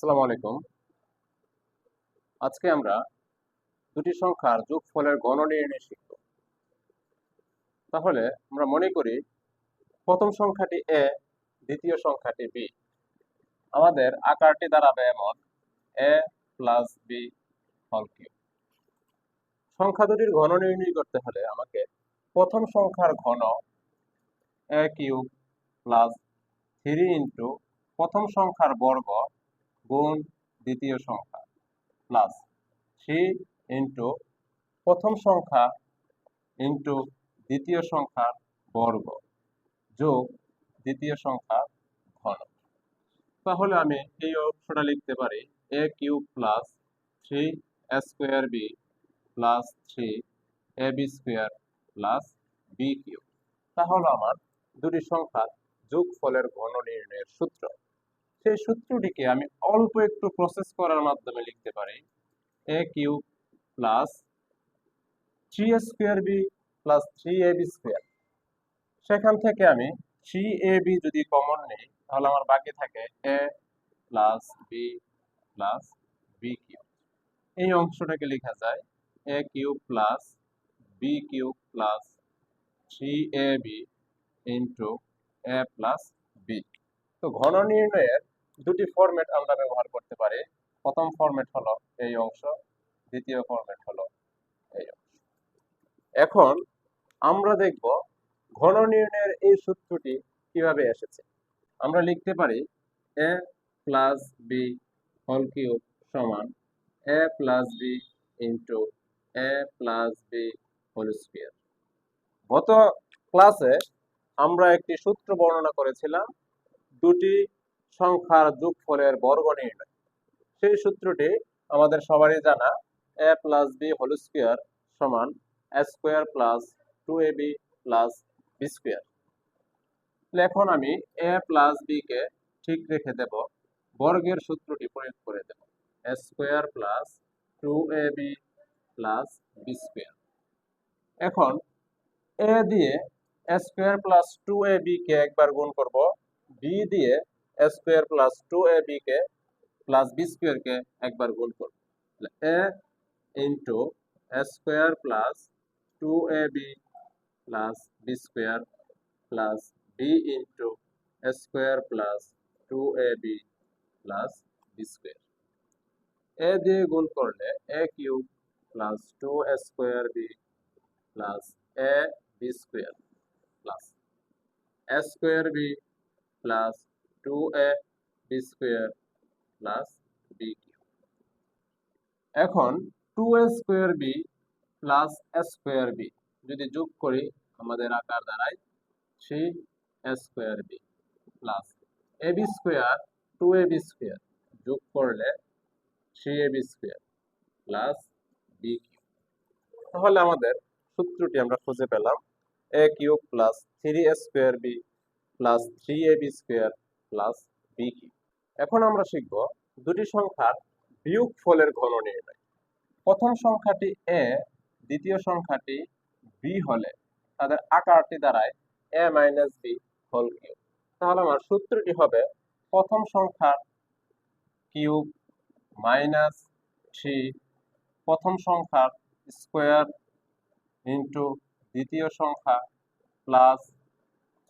আসসালামু আলাইকুম। আজকে আমরা দুটি সংখ্যার যোগফলের গণনির্ণয় শিখব। তাহলে আমরা মনে করি প্রথম সংখ্যাটি এ, দ্বিতীয় সংখ্যাটি বি। আমাদের আকারটি দাঁড়াবে এমন: এ প্লাস বি হোল কিউব। সংখ্যা দুটির ঘন নির্ণয় করতে হলে আমাকে প্রথম সংখ্যার ঘন এ কিউব প্লাস 3 ইন্টু প্রথম সংখ্যার বর্গ গুণ দ্বিতীয় সংখ্যা প্লাস 3 ইন্টু প্রথম সংখ্যা ইন্টু দ্বিতীয় সংখ্যার বর্গ যোগ দ্বিতীয় সংখ্যার ঘন। তাহলে আমি এই অংশটা লিখতে পারি a cube plus 3 square B plus 3 A b square plus B cube. তাহলে আমার দুটি সংখ্যার যোগফলের ঘন নির্ণয়ের সূত্র। সেই সূত্রটিকে আমি অল্প একটু প্রসেস করার মাধ্যমে লিখতে পারি a cube plus 3 square B plus 3 A b square. সেখান থেকে আমি 3ab যদি কমন নেই তাহলে আমার বাকি থাকে a plus B plus B cube. এই অংশটাকে লেখা যায় a cube plus B cube plus 3ab into a plus B. তো ঘন নির্ণয়ের দুটি ফরম্যাট আমরা ব্যবহার করতে পারি। প্রথম ফরম্যাট হলো এই অংশ, দ্বিতীয় ফরম্যাট হলো এই অংশ। এখন আমরা দেখব ঘন নির্ণয়ের এই সূত্রটি কিভাবে এসেছে। আমরা লিখতে পারি এ প্লাস বি হোল কিউব সমান এ প্লাস বি ইন্টু এ প্লাস বি হোল স্কোয়ার। গত ক্লাসে আমরা একটি সূত্র বর্ণনা করেছিলাম দুটি সংখ্যার যোগফলের বর্গ নির্ণয়। সেই সূত্রটি আমাদের সবারই জানা, a plus B whole square সমান a square plus 2ab plus b square. এখন আমি এ প্লাস বি কে ঠিক রেখে দেব, বর্গের সূত্রটি প্রয়োগ করে দেব a square plus 2ab plus b square. এখন এ দিয়ে এ স্কোয়ার প্লাস 2ab কে একবার গুণ করব, বি দিয়ে এ স্কোয়ার প্লাস 2ab কে প্লাস বি স্কোয়ার কে একবার গুণ করব। A into a square plus 2ab plus b square plus b into a square plus 2ab plus b square. A দিয়ে গুণ করলে a cube plus 2 square B plus a b square plus a square B plus 2a b square plus B cube. এখন 2a square B plus a square b যদি যোগ করি আমাদের আকার দাঁড়ায় 3a square B plus a b square 2ab square যোগ করলে 3ab square plus B cube. তাহলে আমাদের সূত্রটি আমরা খুঁজে পেলাম a cube plus 3a square B plus 3ab square plus B cube. এখন আমরা শিখব দুটি সংখ্যার বিয়োগফলের ঘন নির্ণয়। প্রথম সংখ্যাটি এ, দ্বিতীয় সংখ্যাটি বি হলে তাদের আকারটি দাঁড়ায় এ মাইনাস বি হোল কিউব। তাহলে আমার সূত্রটি হবে প্রথম সংখ্যার কিউব মাইনাস 3 প্রথম সংখ্যার স্কোয়ার ইন্টু দ্বিতীয় সংখ্যা প্লাস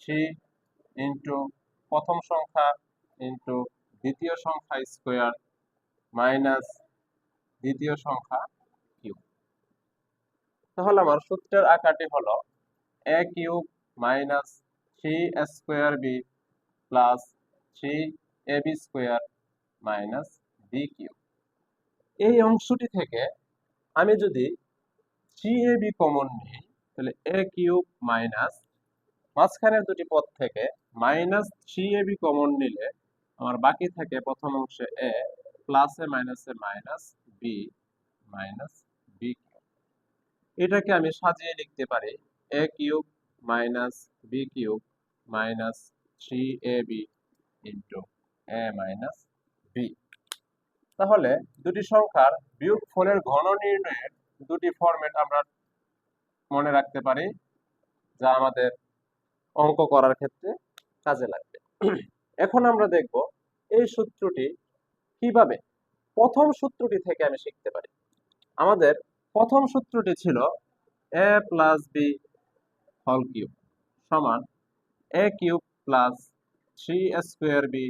3 ইন্টু প্রথম সংখ্যা ইন্টু দ্বিতীয় সংখ্যা স্কোয়ার মাইনাস দ্বিতীয় সংখ্যা কিউব। তাহলে আমার সূত্রের আকারটি হলো a cube minus 3 square B plus 3ab square minus b cube. এই অংশটি থেকে আমি যদি 3ab কমন নিই তাহলে এ কিউব মাইনাস মাঝখানের দুটি পদ থেকে মাইনাস 3ab কমন নিলে আমার বাকি থাকে প্রথম অংশে এ প্লাসে মাইনাসে minus b minus b cube. এটাকে আমি সাজিয়ে লিখতে পারি a cube minus b cube minus 3ab into a minus b. তাহলে দুটি সংখ্যার বিয়োগফলের ঘন নির্ণয়ের দুটি ফরম্যাট আমরা মনে রাখতে পারি, যা আমাদের অঙ্ক করার ক্ষেত্রে কাজে লাগবে। এখন আমরা দেখব এই সূত্রটি কিভাবে? প্রথম সূত্রটি থেকে আমি শিখতে পারি। আমাদের প্রথম সূত্রটি ছিল a plus B whole cube সমান a cube plus 3 square B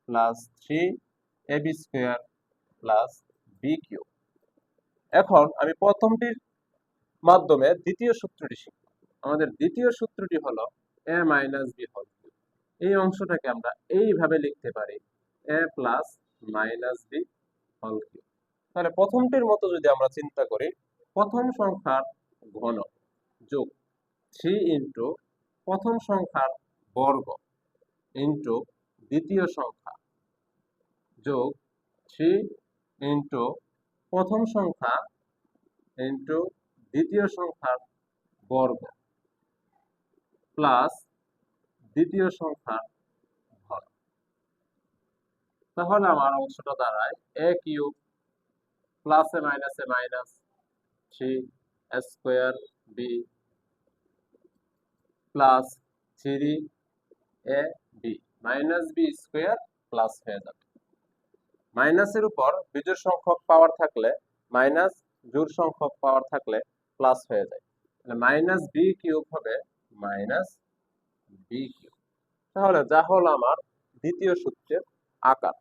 plus 3ab square plus B cube. এখন আমি প্রথমটির মাধ্যমে দ্বিতীয় সূত্রটি শিখব। আমাদের দ্বিতীয় সূত্রটি হলো a minus B whole cube. এই অংশটাকে আমরা এইভাবে লিখতে পারি a plus minus B whole cube. তাহলে প্রথমটির মতো যদি আমরা চিন্তা করি, প্রথম সংখ্যার ঘন যোগ 3 ইন্টু প্রথম সংখ্যার বর্গ ইন্টু দ্বিতীয় সংখ্যা যোগ 3 ইন্টু প্রথম সংখ্যা ইন্টু দ্বিতীয় সংখ্যার বর্গ প্লাস দ্বিতীয় সংখ্যার ঘন। তাহলে আমার অংশটা দাঁড়ায় a cube plus A minus 3 square B plus 3 A B minus B square plus হয়ে যাবে। মাইনাসের উপর বিজোড় সংখ্যক পাওয়ার থাকলে মাইনাস, জোড় সংখ্যক পাওয়ার থাকলে প্লাস হয়ে যায়। তাহলে মাইনাস বি কিউব হবে মাইনাস বি কিউব। তাহলে যা হলো আমার দ্বিতীয় সূত্রের আকার।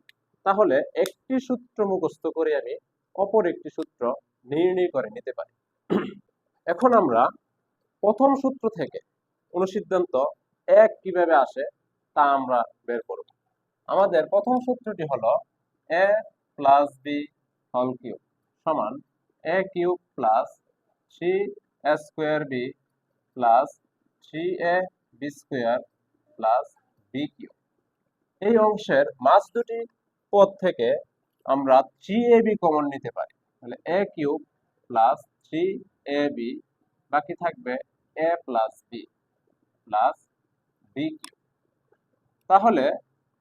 তাহলে একটি সূত্র মুখস্থ করে আমি অপর একটি সূত্র নির্ণয় করে নিতে পারি। এখন আমরা প্রথম সূত্র থেকে অনুসিদ্ধান্ত 1 কিভাবে আসে তা আমরা বের করব। আমাদের প্রথম সূত্রটি হলো a plus B whole cube সমান a cube plus 3 square B plus 3ab square plus B cube. এই অংশের মাঝ দুটি পদ থেকে আমরা 3ab কমন নিতে পারি। তাহলে a কিউব প্লাস 3ab, বাকি থাকবে a plus B plus B cube. তাহলে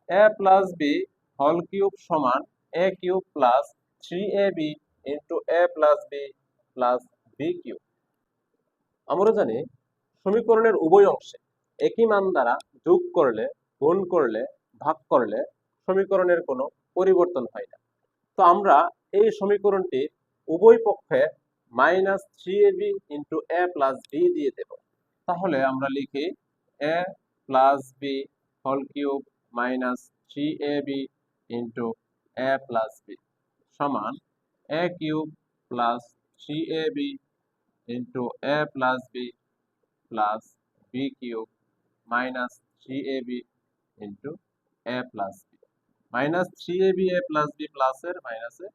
a plus B whole cube সমান a cube plus 3ab into a plus B plus B cube. আমরা জানি সমীকরণের উভয় অংশে একই মান দ্বারা যোগ করলে, গুণ করলে, ভাগ করলে সমীকরণের কোনো পরিবর্তন হয় না। তো আমরা এই সমীকরণটি উভয় পক্ষে minus 3ab into a plus b দিয়ে দেব। তাহলে আমরা লিখি a plus B whole cube minus 3ab into a plus b সমান a cube plus 3ab into a plus B plus B cube minus 3ab into a plus b. Minus 3ab a plus b প্লাসের মাইনাসে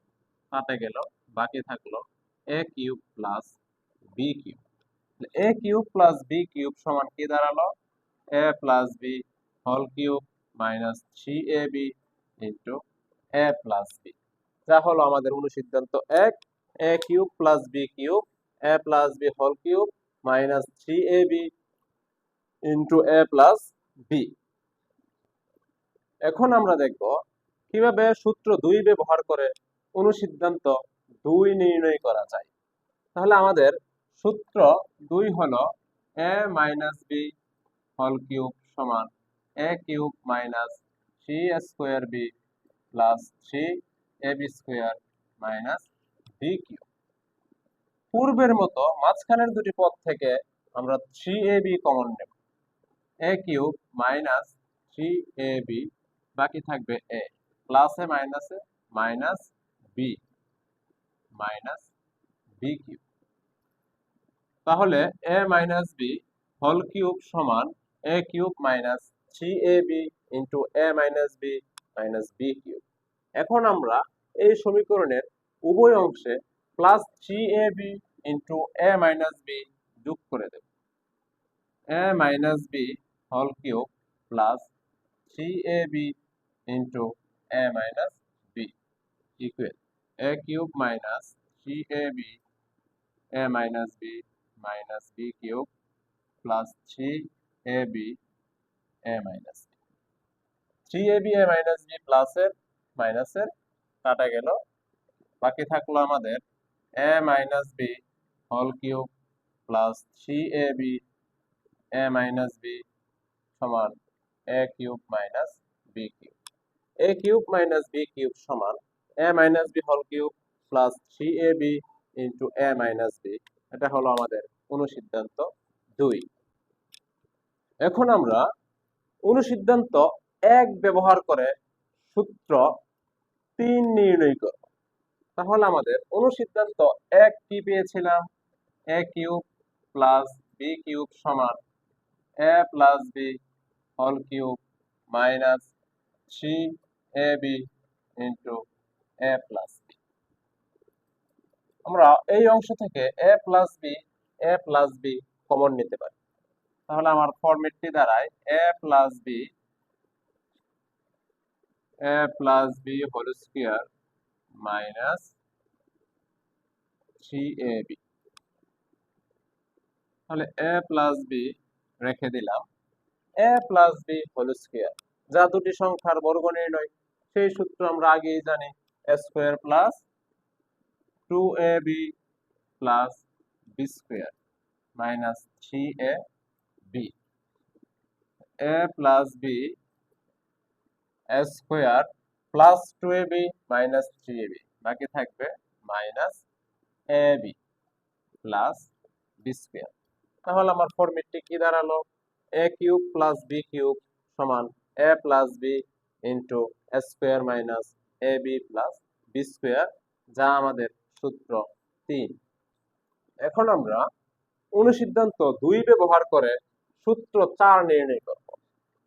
কাটে গেল, বাকি থাকলো a cube plus B cube. a cube plus B cube সমান কি দাঁড়ালো? a plus B whole cube minus 3ab into a plus b, যা হলো আমাদের অনুসিদ্ধান্ত 1 a cube plus B cube a plus B whole cube minus 3ab into a plus b. এখন আমরা দেখব কিভাবে সূত্র 2 ব্যবহার করে অনুসিদ্ধান্ত 2 নির্ণয় করা যায়। তাহলে আমাদের সূত্র 2 হলো a minus B whole cube সমান a cube minus 3 square B plus 3ab square minus b cube. পূর্বের মতো মাঝখানের দুটি পদ থেকে আমরা 3ab কমন নেব। a কিউব মাইনাস 3ab, বাকি থাকবে a প্লাসে মাইনাসে মাইনাস বি কিউব। তাহলে a minus B whole cube সমান a cube minus 3ab into a minus b minus b cube. এখন আমরা এই সমীকরণের উভয় অংশে plus 3ab into a minus b যোগ করে দেব। a minus B whole cube plus 3ab into a minus b equal a cube minus 3ab a minus b cube plus 3ab a minus b. 3ab a minus b প্লাসের মাইনাসের কাটা গেল, বাকি থাকলো আমাদের a minus B whole cube plus 3ab a minus b সমান a cube minus b cube. a cube minus b cube সমান a minus b whole cube plus 3ab into a minus b। এটা হলো আমাদের অনুসিদ্ধান্ত 2। এখন আমরা অনুসিদ্ধান্ত 1 ব্যবহার করে সূত্র 3 নির্ণয় করব। তাহলে আমাদের অনুসিদ্ধান্ত 1 কি পেয়েছিলাম? a cube plus b cube সমান a plus b whole cube minus 3ab into a plus b। আমরা এই অংশ থেকে a প্লাস b কমন নিতে পারি। তাহলে আমার ফরম্যাটটি দাঁড়ায় a plus b whole square minus 3ab। তাহলে a প্লাস b রেখে দিলাম, a plus b whole square যা দুটি সংখ্যার বর্গ নির্ণয়, সেই সূত্র আমরা আগেই জানি, a square plus 2ab plus b square minus 3ab। a plus b a square plus 2ab minus 3ab, বাকি থাকবে minus ab plus b square. তাহলে আমার ফরম্যাটটি কি দাঁড়ালো? a cube plus b cube সমান a plus b into a square minus ab plus b square, যা আমাদের সূত্র 3। এখন আমরা অনুসিদ্ধান্ত 2 ব্যবহার করে সূত্র 4 নির্ণয় করব।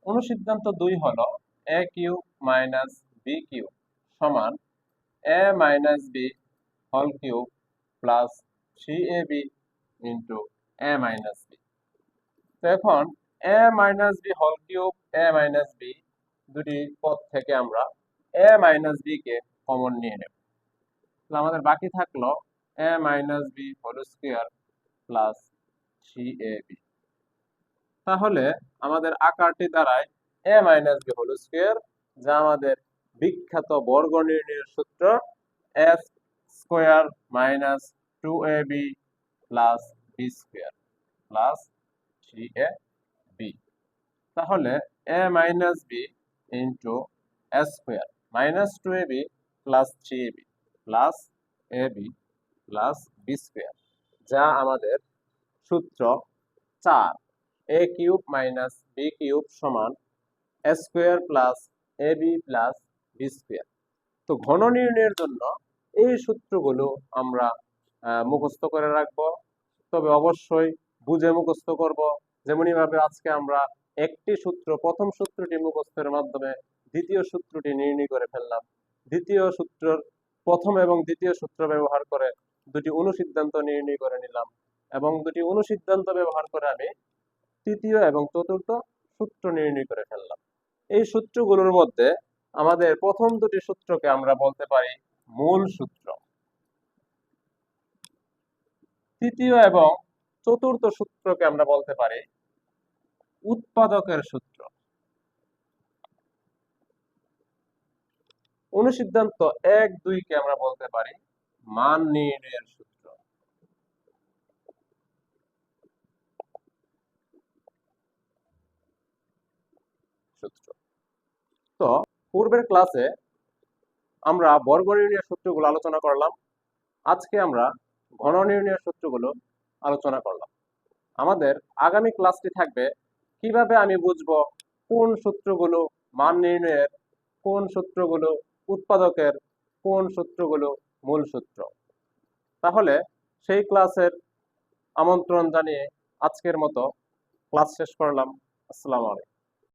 অনুসিদ্ধান্ত 2 হলো a cube minus b cube সমান a minus b whole cube plus 3ab into a minus b। তো এখন a minus b whole cube a minus b দুটি পদ থেকে আমরা a মাইনাস b কে কমন নিয়ে নেব। তাহলে আমাদের বাকি থাকলো a minus b whole square plus 3ab। তাহলে আমাদের আকারটি দাঁড়ায় a minus b whole square, যা আমাদের বিখ্যাত বর্গ নির্ণয়ের সূত্র a square minus 2ab plus b square plus 3ab। তাহলে a minus b into a square minus 2ab plus 3ab plus ab plus b square, যা আমাদের সূত্র 4। a cube minus b cube সমান a square plus ab plus b square. তো ঘন নির্ণয়ের জন্য এই সূত্রগুলো আমরা মুখস্থ করে রাখবো, তবে অবশ্যই বুঝে মুখস্থ করব। যেমনই ভাবে আজকে আমরা একটি সূত্র, প্রথম সূত্রটি মুখস্থের মাধ্যমে দ্বিতীয় সূত্রটি নির্ণয় করে ফেললাম। দ্বিতীয় সূত্রের প্রথম এবং দ্বিতীয় সূত্র ব্যবহার করে দুটি অনুসিদ্ধান্ত নির্ণয় করে নিলাম, এবং দুটি অনুসিদ্ধান্ত ব্যবহার করে আমি তৃতীয় এবং চতুর্থ সূত্র নির্ণয় করে ফেললাম। এই সূত্রগুলোর মধ্যে আমাদের প্রথম দুটি সূত্রকে আমরা বলতে পারি মূল সূত্র। তৃতীয় এবং চতুর্থ সূত্রকে আমরা বলতে পারি উৎপাদকের সূত্র। অনুসিদ্ধান্ত 1, 2 কে আমরা বলতে পারি মান নির্ণয়ের সূত্র। তো পূর্বের ক্লাসে আমরা বর্গ নির্ণয়ের সূত্রগুলো আলোচনা করলাম, আজকে আমরা ঘন নির্ণয়ের সূত্রগুলো আলোচনা করলাম। আমাদের আগামী ক্লাসটি থাকবে কিভাবে আমি বুঝবো কোন সূত্রগুলো মান নির্ণয়ের, কোন সূত্রগুলো উৎপাদকের, কোন সূত্রগুলো মূল সূত্র। তাহলে সেই ক্লাসের আমন্ত্রণ জানিয়ে আজকের মতো ক্লাস শেষ করলাম। আসসালামু আলাইকুম।